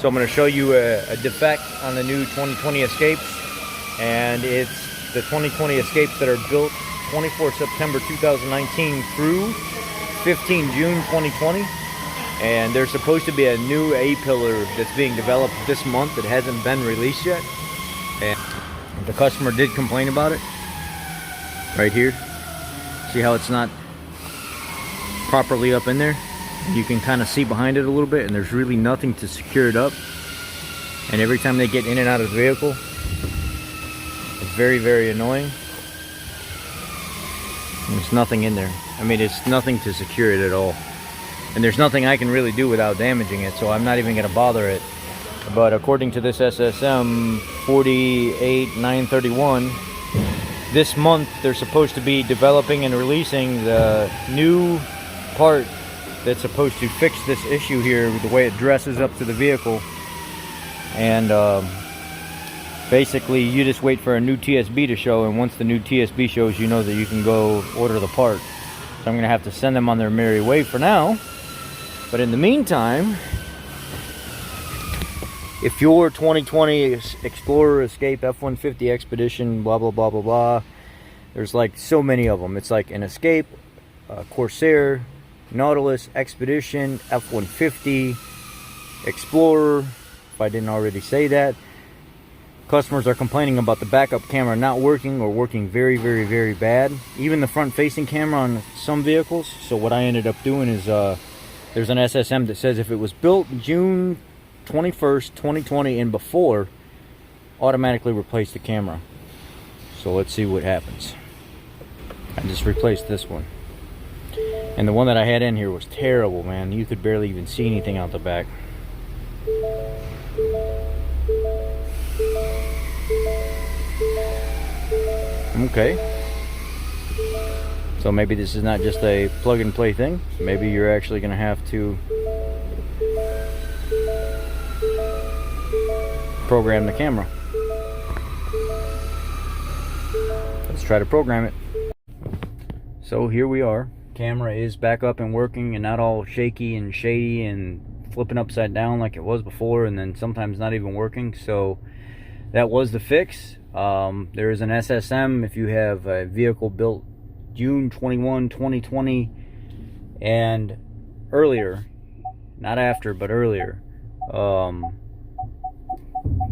So I'm going to show you a defect on the new 2020 Escapes, and it's the 2020 Escapes that are built 24 September 2019 through 15 June 2020. And there's supposed to be a new A-pillar that's being developed this month that hasn't been released yet. And the customer did complain about it. Right here. See how it's not properly up in there? You can kind of see behind it a little bit, and there's really nothing to secure it up. And every time they get in and out of the vehicle, it's very, very annoying. And there's nothing in there. I mean, it's nothing to secure it at all. And there's nothing I can really do without damaging it, so I'm not even going to bother it. But according to this SSM 48931, this month they're supposed to be developing and releasing the new part that's supposed to fix this issue here, the way it dresses up to the vehicle. And basically you just wait for a new TSB to show, and once the new TSB shows, you know that you can go order the part. So I'm going to have to send them on their merry way for now. But in the meantime, if your 2020 Explorer, Escape, F-150 Expedition, blah blah blah blah blah, there's like so many of them. It's like an Escape, Corsair, Nautilus, Expedition, F-150, Explorer, if I didn't already say that. Customers are complaining about the backup camera not working, or working very, very, very bad. Even the front-facing camera on some vehicles. So what I ended up doing is, there's an SSM that says if it was built June 21st, 2020 and before, automatically replace the camera. So let's see what happens. I just replaced this one. And the one that I had in here was terrible, man. You could barely even see anything out the back. Okay. So maybe this is not just a plug and play thing. Maybe you're actually going to have to program the camera. Let's try to program it. So here we are. Camera is back up and working, and not all shaky and shady and flipping upside down like it was before, and then sometimes not even working. So that was the fix. There is an SSM if you have a vehicle built June 21, 2020 and earlier, not after but earlier,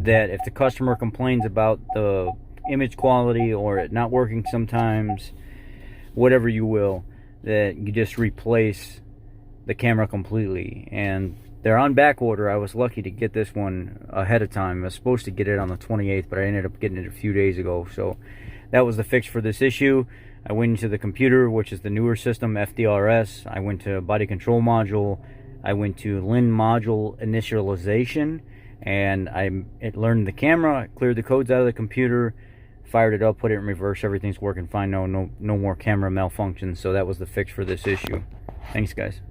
that if the customer complains about the image quality or it not working sometimes, whatever you will, that you just replace the camera completely. And they're on back order. I was lucky to get this one ahead of time. I was supposed to get it on the 28th, but I ended up getting it a few days ago. So that was the fix for this issue. I went into the computer, which is the newer system, FDRS. I went to body control module. I went to LIN module initialization, and it learned the camera, cleared the codes out of the computer, fired it up, put it in reverse. Everything's working fine. No more camera malfunctions. So that was the fix for this issue. Thanks, guys.